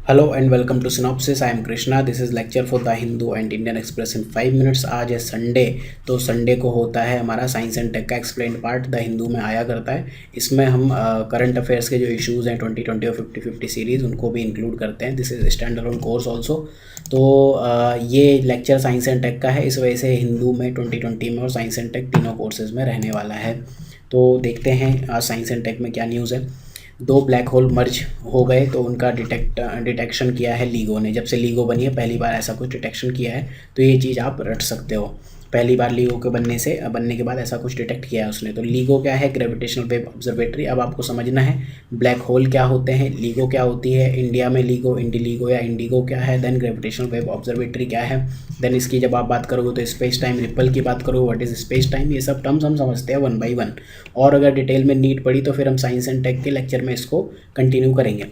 Hello and welcome to synopsis. I am Krishna. This is lecture for the Hindu and Indian Express in 5 minutes. आज है Sunday, तो Sunday को होता है हमारा साइंस एंड टेक का एक्सप्लेन पार्ट द हिंदू में आया करता है। इसमें हम करंट अफेयर्स के जो इश्यूज़ हैं 2020 और 50-50 सीरीज़ उनको भी इंक्लूड करते हैं। This is stand alone course also. तो ये लेक्चर साइंस एंड टेक का है, इस वजह से हिंदू में 2020 में और साइंस एंड टेक तीनों कोर्सेज़ में रहने वाला है। तो देखते हैं आज साइंस एंड टेक में क्या न्यूज़ है। 2 ब्लैक होल मर्ज हो गए तो उनका डिटेक्शन किया है लीगो ने। जब से लीगो बनी है पहली बार ऐसा कुछ डिटेक्शन किया है, तो ये चीज़ आप रट सकते हो। पहली बार लीगो के बनने के बाद ऐसा कुछ डिटेक्ट किया है उसने। तो लीगो क्या है? Gravitational wave observatory. अब आपको समझना है ब्लैक होल क्या होते हैं, लीगो क्या होती है, इंडिया में लीगो, इंडिलीगो या इंडिगो क्या है, देन ग्रेविटेशनल वेव ऑब्जर्वेटरी क्या है, देन इसकी जब आप बात करोगे तो स्पेस टाइम रिपल की बात करोगे, व्हाट इज़ स्पेस टाइम। ये सब टर्म्स हम समझते हैं 1 by 1। और अगर डिटेल में नीड पड़ी तो फिर हम साइंस एंड टेक के लेक्चर में इसको कंटिन्यू करेंगे।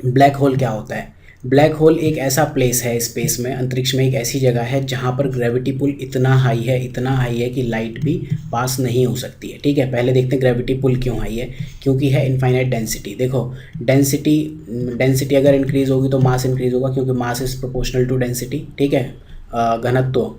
ब्लैक होल क्या होता है? ब्लैक होल एक ऐसा प्लेस है स्पेस में, अंतरिक्ष में एक ऐसी जगह है जहाँ पर ग्रेविटी पुल इतना हाई है कि लाइट भी पास नहीं हो सकती है। ठीक है, पहले देखते हैं ग्रेविटी पुल क्यों हाई है। क्योंकि है इनफाइनाइट डेंसिटी। देखो डेंसिटी अगर इंक्रीज होगी तो मास इंक्रीज होगा, क्योंकि mass is proportional to density. ठीक है, घनत्व,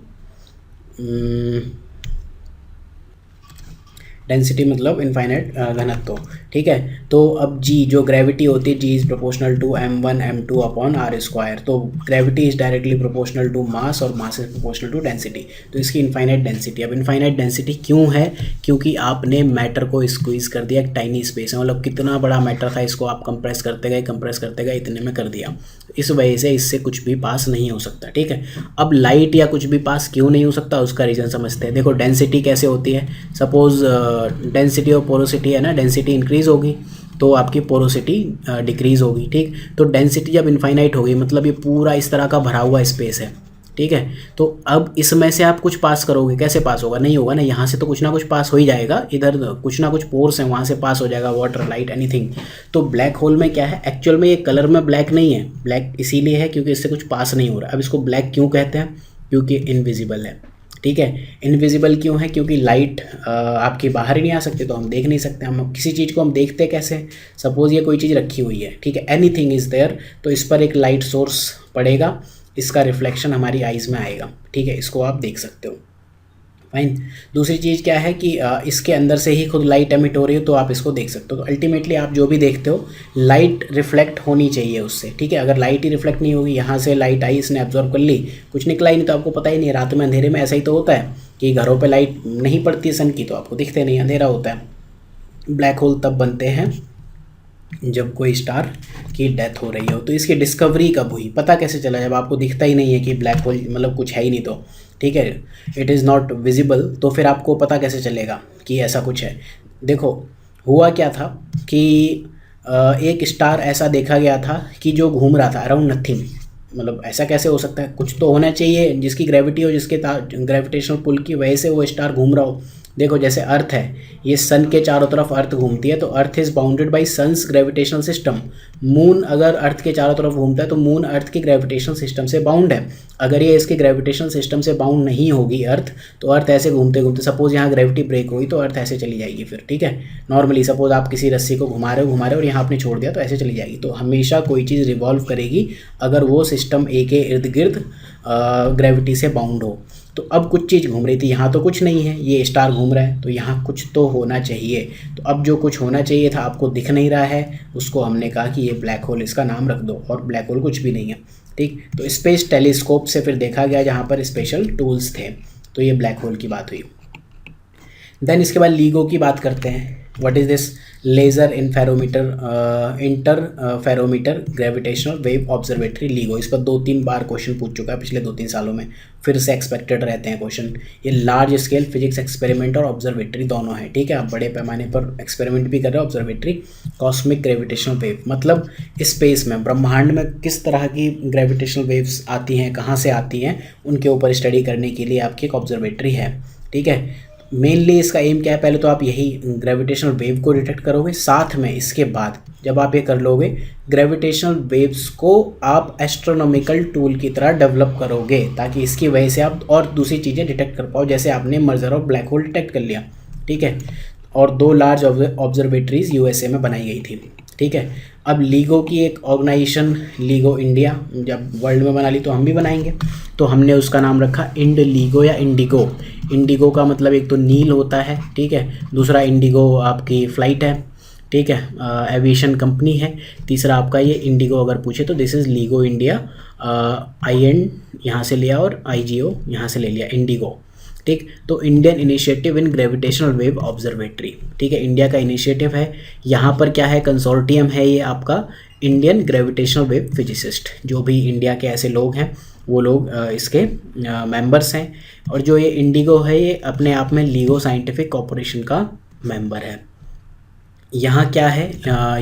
डेंसिटी मतलब इनफाइनाइट घनत्व। ठीक है, तो अब जी जो ग्रेविटी होती है, G is proportional to m1 m2 upon R square. तो gravity is directly proportional to mass और mass is proportional to density. तो इसकी इनफाइनाइट डेंसिटी। अब इनफाइनाइट डेंसिटी क्यों है? क्योंकि आपने मैटर को स्क्वीज़ कर दिया एक टाइनी स्पेस में। मतलब कितना बड़ा मैटर था, इसको आप कंप्रेस करते गए इतने में कर दिया। इस वजह से इससे कुछ भी पास नहीं हो सकता। ठीक है, अब लाइट या कुछ भी पास क्यों नहीं हो सकता, उसका रीज़न समझते हैं। देखो डेंसिटी कैसे होती है। सपोज डेंसिटी और पोरोसिटी है ना, डेंसिटी इंक्रीज होगी तो आपकी पोरोसिटी डिक्रीज होगी। ठीक, तो डेंसिटी जब इनफाइनाइट होगी मतलब ये पूरा इस तरह का भरा हुआ स्पेस है। ठीक है, तो अब इसमें से आप कुछ पास करोगे, कैसे पास होगा? नहीं होगा ना, यहाँ से तो कुछ ना कुछ पास हो ही जाएगा, इधर कुछ ना कुछ पोर्स हैं वहाँ से पास हो जाएगा, वाटर, लाइट, एनीथिंग। तो ब्लैक होल में क्या है, एक्चुअल में ये कलर में ब्लैक नहीं है, ब्लैक इसीलिए है क्योंकि इससे कुछ पास नहीं हो रहा। अब इसको ब्लैक क्यों कहते हैं? क्योंकि इनविजिबल है। ठीक है, इनविजिबल क्यों है? क्योंकि लाइट आपके बाहर ही नहीं आ सकती, तो हम देख नहीं सकते। हम किसी चीज़ को हम देखते कैसे? सपोज ये कोई चीज़ रखी हुई है, ठीक है, एनीथिंग इज़ देयर, तो इस पर एक लाइट सोर्स पड़ेगा, इसका रिफ्लेक्शन हमारी आइज़ में आएगा। ठीक है, इसको आप देख सकते हो। फाइन। दूसरी चीज़ क्या है कि इसके अंदर से ही खुद लाइट एमिट हो रही हो तो आप इसको देख सकते हो। तो अल्टीमेटली आप जो भी देखते हो लाइट रिफ्लेक्ट होनी चाहिए उससे। ठीक है, अगर लाइट ही रिफ्लेक्ट नहीं होगी, यहाँ से लाइट आई, इसने एब्जॉर्ब कर ली, कुछ निकला ही नहीं, तो आपको पता ही नहीं। रात में अंधेरे में ऐसा ही तो होता है कि घरों पर लाइट नहीं पड़ती है सन की, तो आपको दिखते नहीं, अंधेरा होता है। ब्लैक होल तब बनते हैं जब कोई स्टार की डेथ हो रही हो। तो इसकी डिस्कवरी कब हुई, पता कैसे चला? जब आपको दिखता ही नहीं है कि ब्लैक होल मतलब कुछ है ही नहीं तो। ठीक है, इट इज़ नॉट विजिबल, तो फिर आपको पता कैसे चलेगा कि ऐसा कुछ है? देखो हुआ क्या था कि एक स्टार ऐसा देखा गया था कि जो घूम रहा था अराउंड नथिंग। मतलब ऐसा कैसे हो सकता है? कुछ तो होना चाहिए जिसकी ग्रेविटी हो, जिसके ग्रेविटेशनल पुल की वजह से वो स्टार घूम रहा हो। देखो जैसे अर्थ है, ये सन के चारों तरफ अर्थ घूमती है, तो Earth is bounded by sun's gravitational system. Moon अगर अर्थ के चारों तरफ घूमता है तो मून अर्थ के ग्रेविटेशनल सिस्टम से बाउंड है। अगर ये इसके ग्रेविटेशनल सिस्टम से बाउंड नहीं होगी अर्थ, तो अर्थ ऐसे घूमते घूमते, सपोज यहाँ ग्रेविटी ब्रेक हुई तो अर्थ ऐसे चली जाएगी फिर। ठीक है, नॉर्मली सपोज आप किसी रस्सी को घुमा रहे हो और यहाँ आपने छोड़ दिया तो ऐसे चली जाएगी। तो हमेशा कोई चीज़ रिवॉल्व करेगी अगर वो सिस्टम ए के इर्द गिर्द ग्रेविटी से बाउंड हो। तो अब कुछ चीज़ घूम रही थी, यहाँ तो कुछ नहीं है, ये स्टार घूम रहा है, तो यहाँ कुछ तो होना चाहिए। तो अब जो कुछ होना चाहिए था आपको दिख नहीं रहा है, उसको हमने कहा कि ये ब्लैक होल, इसका नाम रख दो। और ब्लैक होल कुछ भी नहीं है। ठीक, तो स्पेस टेलीस्कोप से फिर देखा गया जहाँ पर स्पेशल टूल्स थे, तो ये ब्लैक होल की बात हुई। देन इसके बाद लीगो की बात करते हैं। What is this? Laser interferometer gravitational wave observatory, LIGO. इस पर 2-3 बार क्वेश्चन पूछ चुका है पिछले 2-3 सालों में, फिर से एक्सपेक्टेड रहते हैं क्वेश्चन। ये लार्ज स्केल फिजिक्स एक्सपेरिमेंट और ऑब्जर्वेटरी दोनों है। ठीक है, आप बड़े पैमाने पर एक्सपेरिमेंट भी कर रहे हो। ऑब्जर्वेटरी कॉस्मिक ग्रेविटेशनल वेव मतलब स्पेस में, ब्रह्मांड में किस तरह की ग्रेविटेशनल वेव्स आती हैं, कहाँ से आती हैं, उनके ऊपर स्टडी करने के लिए आपकी एक ऑब्जर्वेटरी है। ठीक है, मेनली इसका एम क्या है? पहले तो आप यही ग्रेविटेशनल वेव को डिटेक्ट करोगे, साथ में इसके बाद जब आप ये कर लोगे ग्रेविटेशनल वेव्स को आप एस्ट्रोनॉमिकल टूल की तरह डेवलप करोगे, ताकि इसकी वजह से आप और दूसरी चीज़ें डिटेक्ट कर पाओ। जैसे आपने merger of black hole detect कर लिया। ठीक है, और 2 लार्ज ऑब्जर्वेटरीज यूएसए में बनाई गई थी। ठीक है। अब लीगो की एक ऑर्गेनाइजेशन लीगो इंडिया जब वर्ल्ड में बना ली तो हम भी बनाएंगे, तो हमने उसका नाम रखा इंड लीगो या इंडिगो। इंडिगो का मतलब एक तो नील होता है, ठीक है, दूसरा इंडिगो आपकी फ़्लाइट है, ठीक है, एविएशन कंपनी है, तीसरा आपका ये इंडिगो अगर पूछे तो this is LIGO India, I N यहाँ से लिया और आई जी ओ यहाँ से ले लिया, इंडिगो, ठीक। तो Indian initiative in gravitational wave observatory, ठीक है, इंडिया का इनिशिएटिव है। यहाँ पर क्या है, कंसोर्टियम है ये आपका इंडियन ग्रेविटेशनल वेव फिजिसिस्ट, जो भी इंडिया के ऐसे लोग हैं वो लोग इसके मेंबर्स हैं। और जो ये इंडिगो है ये अपने आप में लीगो साइंटिफिक कॉरपोरेशन का मेंबर है। यहाँ क्या है,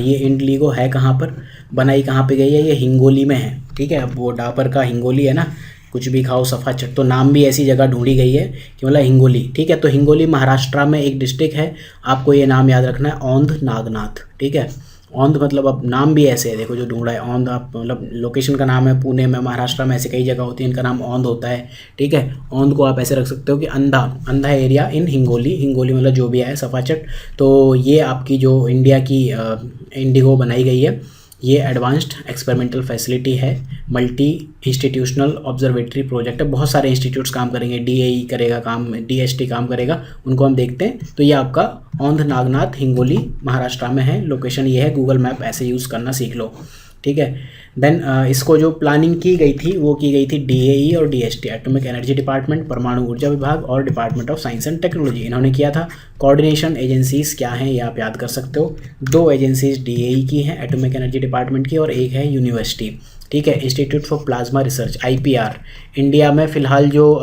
ये इंडिगो है कहाँ पर, बनाई कहाँ पे गई है, ये हिंगोली में है, ठीक है। अब वो डापर का हिंगोली है ना, कुछ भी खाओ सफ़ा चट, तो नाम भी ऐसी जगह ढूंढी गई है कि मतलब हिंगोली, ठीक है। तो हिंगोली महाराष्ट्र में एक डिस्ट्रिक्ट है, आपको ये नाम याद रखना है, औंध नागनाथ, ठीक है। औंध मतलब अब नाम भी ऐसे है, देखो जो ढूंढा है औंध, आप मतलब लोकेशन का नाम है पुणे में, महाराष्ट्र में ऐसे कई जगह होती है इनका नाम औंध होता है, ठीक है। औंध को आप ऐसे रख सकते हो कि अंधा, अंधा एरिया इन हिंगोली, हिंगोली मतलब जो भी है सफाचट। तो ये आपकी जो इंडिया की इंडिगो बनाई गई है, ये एडवांस्ड एक्सपेरिमेंटल फैसिलिटी है, मल्टी इंस्टीट्यूशनल ऑब्जर्वेटरी प्रोजेक्ट है, बहुत सारे इंस्टीट्यूट्स काम करेंगे, DAE करेगा काम, DST काम करेगा, उनको हम देखते हैं। तो ये आपका औंध नागनाथ हिंगोली महाराष्ट्र में है, लोकेशन ये है, गूगल मैप ऐसे यूज़ करना सीख लो, ठीक है। देन इसको जो प्लानिंग की गई थी वो की गई थी DAE और DST, एटॉमिक एनर्जी डिपार्टमेंट, परमाणु ऊर्जा विभाग और department of science and technology, इन्होंने किया था। कोऑर्डिनेशन एजेंसीज़ क्या हैं ये आप याद कर सकते हो, 2 एजेंसीज DAE की हैं, एटॉमिक एनर्जी डिपार्टमेंट की, और एक है यूनिवर्सिटी, ठीक है, institute for plasma research IPR। India में फ़िलहाल जो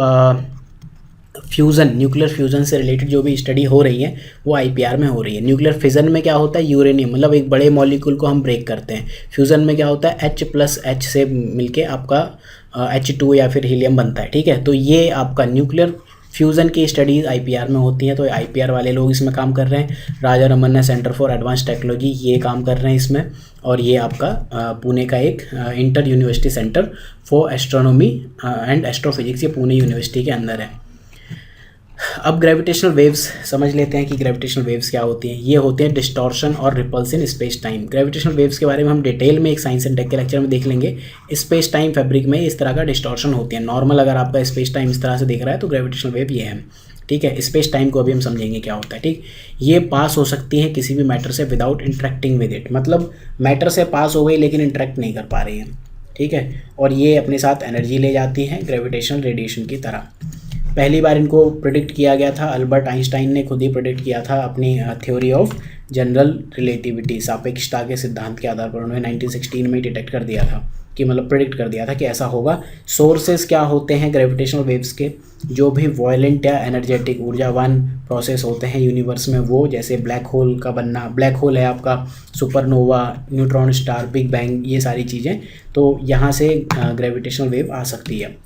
फ्यूज़न, न्यूक्लियर फ्यूज़न से रिलेटेड जो भी स्टडी हो रही है वो IPR में हो रही है। न्यूक्लियर फिजन में क्या होता है, यूरेनियम मतलब एक बड़े मॉलिक्यूल को हम ब्रेक करते हैं, फ्यूज़न में क्या होता है, H+H से मिलके आपका H2 या फिर हीलियम बनता है, ठीक है। तो ये आपका न्यूक्लियर फ्यूज़न की स्टडीज़ IPR में होती हैं, तो IPR वाले लोग इसमें काम कर रहे हैं। Raja Ramanna centre for advance technology ये काम कर रहे हैं इसमें, और ये आपका पुणे का एक inter university centre for astronomy and astrophysics, ये पुणे यूनिवर्सिटी के अंदर है। अब ग्रेविटेशनल वेव्स समझ लेते हैं कि ग्रेविटेशनल वेव्स क्या होती हैं। ये होते हैं डिस्टॉर्शन और ripples in space time. Gravitational waves के बारे में हम डिटेल में एक साइंस एंड टेक के लेक्चर में देख लेंगे। स्पेस टाइम फैब्रिक में इस तरह का डिस्टॉर्शन होती है। नॉर्मल अगर आपका स्पेस टाइम इस तरह से दिख रहा है तो ग्रेविटेशनल वेव ये है, ठीक है। स्पेस टाइम को अभी हम समझेंगे क्या होता है, ठीक। ये पास हो सकती है किसी भी मैटर से विदाउट इंटरेक्टिंग विद इट, मतलब मैटर से पास हो गई लेकिन इंटरेक्ट नहीं कर पा रही है, ठीक है। और ये अपने साथ एनर्जी ले जाती हैं ग्रेविटेशनल रेडिएशन की तरह। पहली बार इनको प्रेडिक्ट किया गया था, अल्बर्ट आइंस्टाइन ने खुद ही प्रेडिक्ट किया था अपनी थ्योरी ऑफ जनरल रिलेटिविटी, सापेक्षता के सिद्धांत के आधार पर उन्होंने 1916 में डिटेक्ट कर दिया था कि मतलब प्रेडिक्ट कर दिया था कि ऐसा होगा। सोर्सेस क्या होते हैं ग्रेविटेशनल वेव्स के, जो भी वॉयलेंट या एनर्जेटिक ऊर्जावान प्रोसेस होते हैं यूनिवर्स में, वो जैसे ब्लैक होल का बनना, ब्लैक होल है आपका, supernova, neutron star, big bang, ये सारी चीज़ें, तो यहाँ से ग्रेविटेशनल वेव आ सकती है।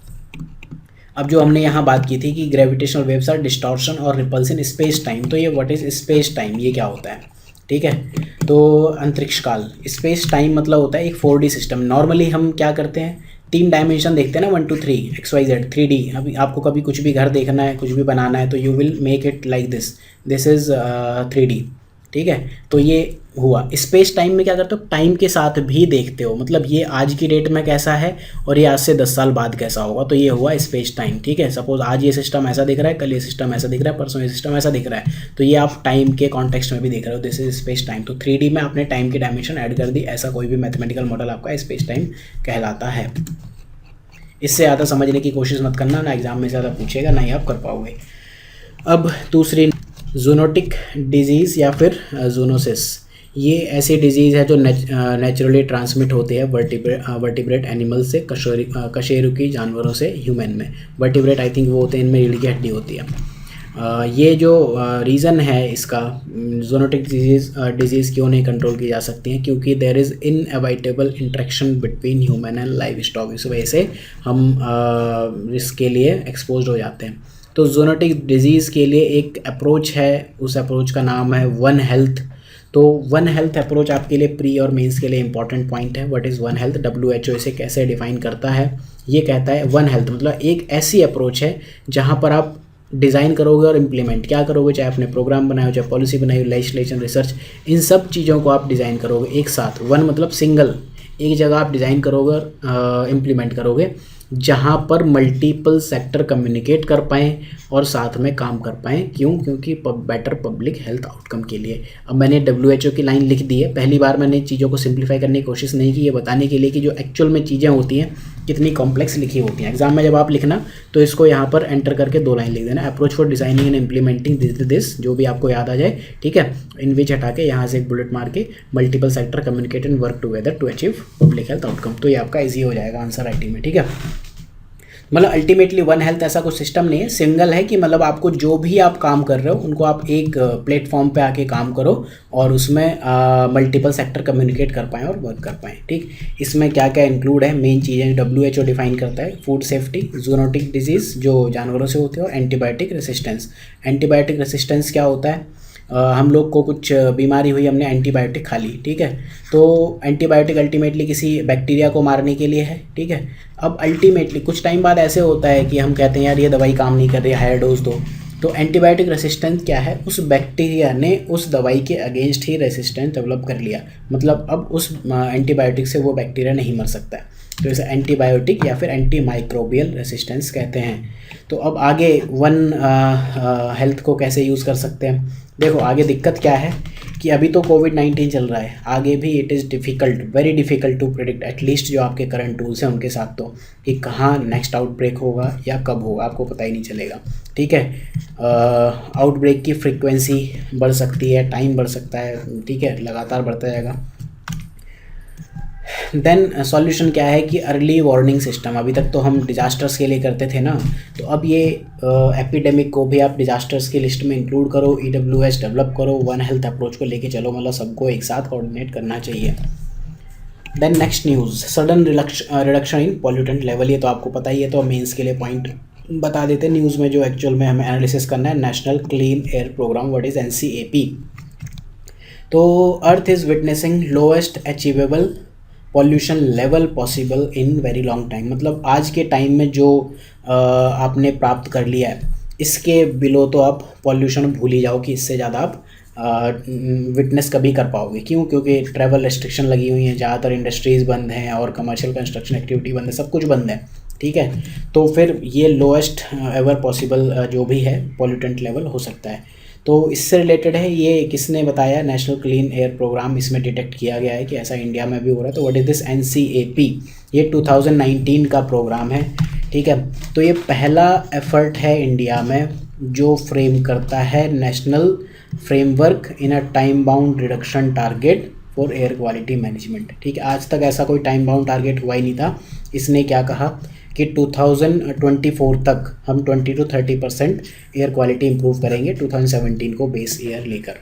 अब जो हमने यहाँ बात की थी कि ग्रेविटेशनल वेव्स आर डिस्टॉर्शन और रिपल्स इन स्पेस टाइम, तो ये व्हाट इज स्पेस टाइम, ये क्या होता है, ठीक है। तो अंतरिक्ष काल, स्पेस टाइम मतलब होता है एक 4D सिस्टम। नॉर्मली हम क्या करते हैं, 3 डायमेंशन देखते हैं ना, 1 2 3 XYZ 3D। अभी आपको कभी कुछ भी घर देखना है, कुछ भी बनाना है, तो you will make it like this, this is 3D, ठीक है। तो ये हुआ। स्पेस टाइम में क्या करते हो, टाइम के साथ भी देखते हो, मतलब ये आज की डेट में कैसा है और ये आज से 10 साल बाद कैसा होगा, तो ये हुआ स्पेस टाइम, ठीक है। सपोज आज ये सिस्टम ऐसा दिख रहा है, कल ये सिस्टम ऐसा दिख रहा है, परसों ये सिस्टम ऐसा दिख रहा है, तो ये आप टाइम के कॉन्टेक्स्ट में भी देख रहे हो, दिस इज स्पेस टाइम। तो 3D में आपने टाइम की डायमेंशन ऐड कर दी, ऐसा कोई भी मैथमेटिकल मॉडल आपका स्पेस टाइम कहलाता है। इससे ज़्यादा समझने की कोशिश मत करना, ना एग्जाम में ज़्यादा पूछेगा ना ही आप कर पाओगे। अब दूसरी, जूनोटिक डिजीज़ या फिर जूनोसिस, ये ऐसी डिजीज़ है जो नेचुरली ट्रांसमिट होती है वर्टिब्रेट एनिमल से, कशेरुकी जानवरों से ह्यूमन में। वर्टिब्रेट आई थिंक वो होते हैं, इनमें रीढ़ की हड्डी होती है। ये जो रीज़न है इसका, जूनोटिक डिजीज़ क्यों नहीं कंट्रोल की जा सकती हैं, क्योंकि there is inevitable interaction between human and livestock, इस वजह से हम इसके लिए एक्सपोज हो जाते हैं। तो जूनोटिक डिजीज़ के लिए एक अप्रोच है, उस अप्रोच का नाम है वन हेल्थ। तो वन हेल्थ अप्रोच आपके लिए प्री और मेंस के लिए इंपॉर्टेंट पॉइंट है। What is one health, WHO इसे कैसे डिफाइन करता है, ये कहता है वन हेल्थ मतलब एक ऐसी अप्रोच है जहाँ पर आप डिज़ाइन करोगे और इम्प्लीमेंट क्या करोगे, चाहे आपने प्रोग्राम बनाया हो, चाहे पॉलिसी बनाई हो, लेजिस्लेशन, रिसर्च, इन सब चीज़ों को आप डिज़ाइन करोगे एक साथ। वन मतलब सिंगल, एक जगह आप डिज़ाइन करोगे और इम्प्लीमेंट करोगे, जहाँ पर मल्टीपल सेक्टर कम्युनिकेट कर पाएँ और साथ में काम कर पाएँ। क्यों? क्योंकि बेटर पब्लिक हेल्थ आउटकम के लिए। अब मैंने WHO की लाइन लिख दी है, पहली बार मैंने चीज़ों को सिंप्लीफाई करने की कोशिश नहीं की, ये बताने के लिए कि जो एक्चुअल में चीज़ें होती हैं कितनी कॉम्प्लेक्स लिखी होती हैं। एग्जाम में जब आप लिखना तो इसको यहाँ पर एंटर करके 2 लाइन लिख देना, approach for designing and implementing this, जो भी आपको याद आ जाए, ठीक है। इन विच हटा के यहाँ से एक बुलेट मार के multiple sector communicate and work together to achieve public health outcome. तो ये आपका ईजी हो जाएगा आंसर राइटिंग में, ठीक है। मतलब अल्टीमेटली वन हेल्थ ऐसा कुछ सिस्टम नहीं है, सिंगल है कि मतलब आपको जो भी आप काम कर रहे हो उनको आप एक प्लेटफॉर्म पे आके काम करो और उसमें मल्टीपल सेक्टर कम्युनिकेट कर पाएँ और वर्क कर पाएँ, ठीक। इसमें क्या क्या इंक्लूड है, मेन चीज़ें WHO डिफाइन करता है, फूड सेफ्टी, जूनोटिक डिजीज़ जो जानवरों से होते हो, एंटीबायोटिक रेसिस्टेंस। एंटीबायोटिक रेसिस्टेंस क्या होता है, हम लोग को कुछ बीमारी हुई, हमने एंटीबायोटिक खा ली, ठीक है, तो एंटीबायोटिक अल्टीमेटली किसी बैक्टीरिया को मारने के लिए है, ठीक है। अब अल्टीमेटली कुछ टाइम बाद ऐसे होता है कि हम कहते हैं यार ये दवाई काम नहीं कर रही, हायर डोज दो। तो एंटीबायोटिक रेसिस्टेंस क्या है, उस बैक्टीरिया ने उस दवाई के अगेंस्ट ही रेसिस्टेंस डेवलप कर लिया, मतलब अब उस एंटीबायोटिक से वो बैक्टीरिया नहीं मर सकता है, तो इसे एंटीबायोटिक या फिर एंटी माइक्रोबियल रेसिस्टेंस कहते हैं। तो अब आगे वन हेल्थ को कैसे यूज़ कर सकते हैं, देखो आगे दिक्कत क्या है कि अभी तो कोविड-19 चल रहा है, आगे भी it is difficult, very difficult to predict, at least जो आपके करंट टूल्स हैं उनके साथ, तो कि कहाँ नेक्स्ट आउटब्रेक होगा या कब होगा आपको पता ही नहीं चलेगा, ठीक है। आउटब्रेक की फ्रीक्वेंसी बढ़ सकती है, टाइम बढ़ सकता है, ठीक है, लगातार बढ़ता जाएगा। देन सॉल्यूशन क्या है कि अर्ली वार्निंग सिस्टम, अभी तक तो हम डिजास्टर्स के लिए करते थे ना, तो अब ये एपिडेमिक को भी आप डिजास्टर्स की लिस्ट में इंक्लूड करो, EWS डेवलप करो, वन हेल्थ अप्रोच को लेके चलो, मतलब सबको एक साथ कोऑर्डिनेट करना चाहिए। Then next news, sudden reduction in pollutant level, ये तो आपको पता ही है, तो मेंस के लिए पॉइंट बता देते हैं न्यूज़ में जो एक्चुअल में हमें एनालिसिस करना है। National clean air programme, what is NCAP। तो Earth is witnessing lowest achievable pollution level possible in very long time, मतलब आज के टाइम में जो आपने प्राप्त कर लिया है इसके बिलो तो आप पॉल्यूशन भूल ही जाओ कि इससे ज़्यादा आप विटनेस कभी कर पाओगे। क्यों? क्योंकि ट्रैवल रेस्ट्रिक्शन लगी हुई हैं, ज़्यादातर इंडस्ट्रीज़ बंद हैं और कमर्शियल कंस्ट्रक्शन एक्टिविटी बंद है, सब कुछ बंद है, ठीक है। तो फिर ये लोएस्ट एवर पॉसिबल जो भी है पॉल्यूटेंट लेवल हो सकता है। तो इससे रिलेटेड है, ये किसने बताया, नेशनल क्लीन एयर प्रोग्राम, इसमें डिटेक्ट किया गया है कि ऐसा इंडिया में भी हो रहा है। तो व्हाट इज़ दिस NCAP, ये 2019 का प्रोग्राम है, ठीक है। तो ये पहला एफर्ट है इंडिया में जो फ्रेम करता है national framework in a time bound reduction target for air quality management, ठीक है। आज तक ऐसा कोई टाइम बाउंड टारगेट हुआ ही नहीं था। इसने क्या कहा कि 2024 तक हम 20 to 30% एयर क्वालिटी इंप्रूव करेंगे 2017 को बेस ईयर लेकर।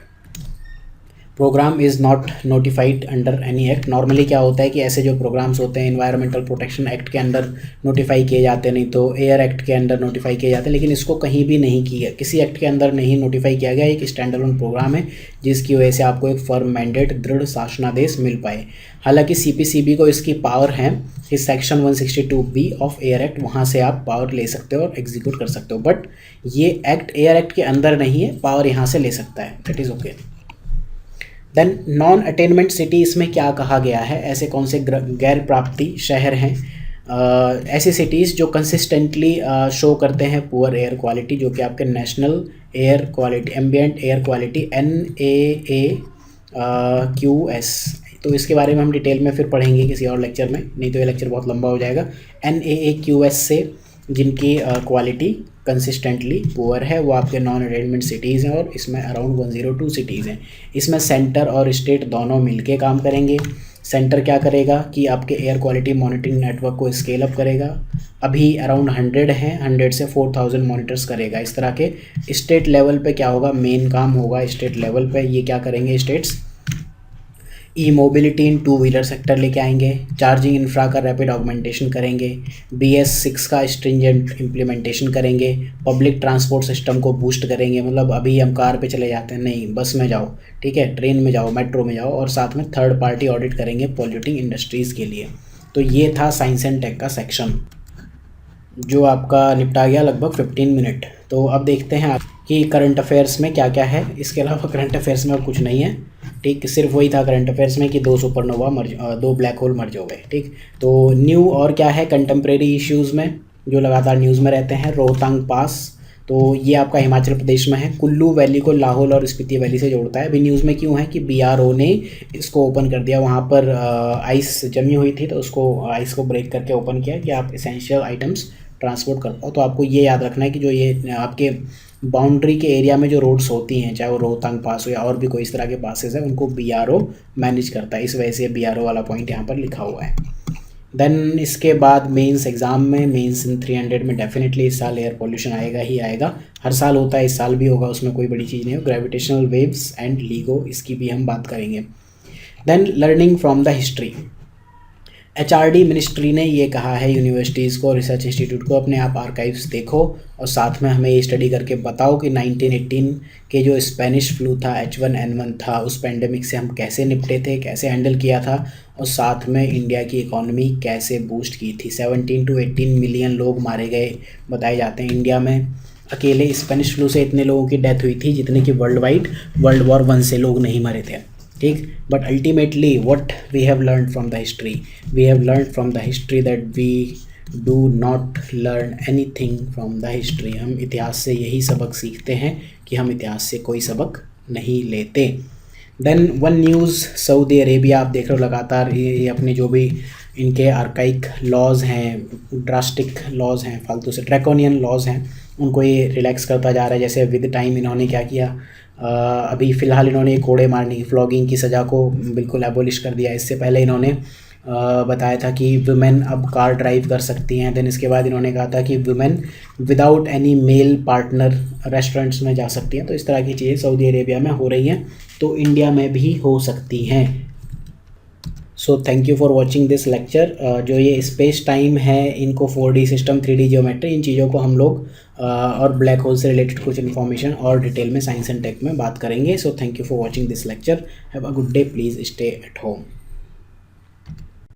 Programme is not notified under any act. Normally क्या होता है कि ऐसे जो प्रोग्राम्स होते हैं एनवायरमेंटल प्रोटेक्शन एक्ट के अंडर नोटिफाई किए जाते हैं, नहीं तो एयर एक्ट के अंडर नोटिफाई किए जाते हैं, लेकिन इसको कहीं भी नहीं किया, किसी एक्ट के अंदर नहीं नोटिफाई किया गया। एक स्टैंड अलोन प्रोग्राम है जिसकी वजह से आपको एक फर्म मैंडेट, दृढ़ शासनादेश मिल पाए। हालांकि CPCB को इसकी पावर है कि section 162B of air act, वहाँ से आप पावर ले सकते हो और एग्जीक्यूट कर सकते हो, बट ये एक्ट एयर एक्ट के अंदर नहीं है, पावर यहाँ से ले सकता है, that is okay. Then non attainment city, इसमें क्या कहा गया है, ऐसे कौन से गैर प्राप्ति शहर हैं, ऐसी सिटीज़ जो कंसिस्टेंटली शो करते हैं पुअर एयर क्वालिटी, जो कि आपके national air quality, ambient air quality NAAQS। तो इसके बारे में हम डिटेल में फिर पढ़ेंगे किसी और लेक्चर में, नहीं तो ये लेक्चर बहुत लंबा हो जाएगा। NAAQS से जिनकी क्वालिटी कंसिस्टेंटली पुअर है वो आपके नॉन अटेनमेंट सिटीज़ हैं, और इसमें अराउंड 102 सिटीज़ हैं। इसमें सेंटर और स्टेट दोनों मिलके काम करेंगे। सेंटर क्या करेगा कि आपके एयर क्वालिटी मॉनिटरिंग नेटवर्क को स्केल अप करेगा, अभी अराउंड 100 हैं, 100 से 4000 मॉनिटर्स करेगा। इस तरह के स्टेट लेवल पे क्या होगा, मेन काम होगा स्टेट लेवल पे, ये क्या करेंगे states, E mobility in 2 wheeler sector लेके आएंगे, चार्जिंग इंफ्रा का रैपिड ऑगमेंटेशन करेंगे, BS6 का स्ट्रिंजेंट इम्प्लीमेंटेशन करेंगे, पब्लिक ट्रांसपोर्ट सिस्टम को बूस्ट करेंगे, मतलब अभी हम कार पे चले जाते हैं, नहीं बस में जाओ, ठीक है, ट्रेन में जाओ, मेट्रो में जाओ, और साथ में थर्ड पार्टी ऑडिट करेंगे पॉल्यूटिंग इंडस्ट्रीज़ के लिए। तो ये था साइंस एंड टेक का सेक्शन। जो आपका निपटा गया लगभग 15 मिनट। तो अब देखते हैं कि करंट अफेयर्स में क्या क्या है। इसके अलावा करंट अफेयर्स में अब कुछ नहीं है, ठीक। सिर्फ वही था करंट अफेयर्स में कि 2 सुपरनोवा मर्ज 2 ब्लैक होल मर्ज हो गए, ठीक। तो न्यू और क्या है कंटेम्प्रेरी इश्यूज़ में जो लगातार न्यूज़ में रहते हैं। रोहतांग पास, तो ये आपका हिमाचल प्रदेश में है। कुल्लू वैली को लाहौल और स्पीति वैली से जोड़ता है। अभी न्यूज़ में क्यों है कि बीआरओ ने इसको ओपन कर दिया। वहाँ पर आइस जमी हुई थी, तो उसको आइस को ब्रेक करके ओपन किया कि आप एसेंशियल आइटम्स ट्रांसपोर्ट कर पाओ। तो आपको ये याद रखना है कि जो ये आपके बाउंड्री के एरिया में जो रोड्स होती हैं, चाहे वो रोहतांग पास हो या और भी कोई इस तरह के पासेस है, उनको बीआरओ मैनेज करता है। इस वजह से बीआरओ वाला पॉइंट यहाँ पर लिखा हुआ है। देन इसके बाद मेंस एग्ज़ाम में, मेंस इन 300 में डेफिनेटली इस साल एयर पोल्यूशन आएगा ही आएगा। हर साल होता है, इस साल भी होगा, उसमें कोई बड़ी चीज़ नहीं है। ग्रेविटेशनल वेव्स एंड LIGO, इसकी भी हम बात करेंगे। Then learning from the history. HRD ministry ने ये कहा है यूनिवर्सिटीज़ को, रिसर्च इंस्टीट्यूट को, अपने आप आर्काइव्स देखो और साथ में हमें ये स्टडी करके बताओ कि 1918 के जो स्पेनिश फ्लू था, H1N1 था, उस पेंडेमिक से हम कैसे निपटे थे, कैसे हैंडल किया था, और साथ में इंडिया की इकॉनमी कैसे बूस्ट की थी। 17 to 18 मिलियन लोग मारे गए बताए जाते हैं इंडिया में। अकेले स्पेनिश फ्लू से इतने लोगों की डेथ हुई थी जितने कि वर्ल्ड वाइड वर्ल्ड वॉर 1 से लोग नहीं मरे थे, ठीक। But ultimately what we have learn from the history, we have learn from the history that we do not learn anything from the history. हम इतिहास से यही सबक सीखते हैं कि हम इतिहास से कोई सबक नहीं लेते। Then one news, Saudi Arabia, आप देख रहे हो लगातार ये अपने जो भी इनके आर्काइक लॉज हैं, ड्रास्टिक लॉज हैं, फालतू से ड्रैकोनियन लॉज हैं, उनको ये रिलैक्स करता जा रहा है। जैसे विद टाइम इन्होंने क्या किया, अभी फ़िलहाल इन्होंने कोड़े मारने की, फ्लॉगिंग की सज़ा को बिल्कुल एबोलिश कर दिया। इससे पहले इन्होंने बताया था कि वुमेन अब कार ड्राइव कर सकती हैं। देन इसके बाद इन्होंने कहा था कि women without any male partner restaurants में जा सकती हैं। तो इस तरह की चीज़ें सऊदी अरेबिया में हो रही हैं, तो इंडिया में भी हो सकती हैं। So thank you for watching this lecture. जो ये स्पेस टाइम है, इनको 4D सिस्टम, 3D जियोमेट्री, इन चीज़ों को हम लोग और ब्लैक होल से रिलेटेड कुछ इन्फॉर्मेशन और डिटेल में साइंस एंड टेक में बात करेंगे। So thank you for watching this lecture. Have a good day, please stay at home.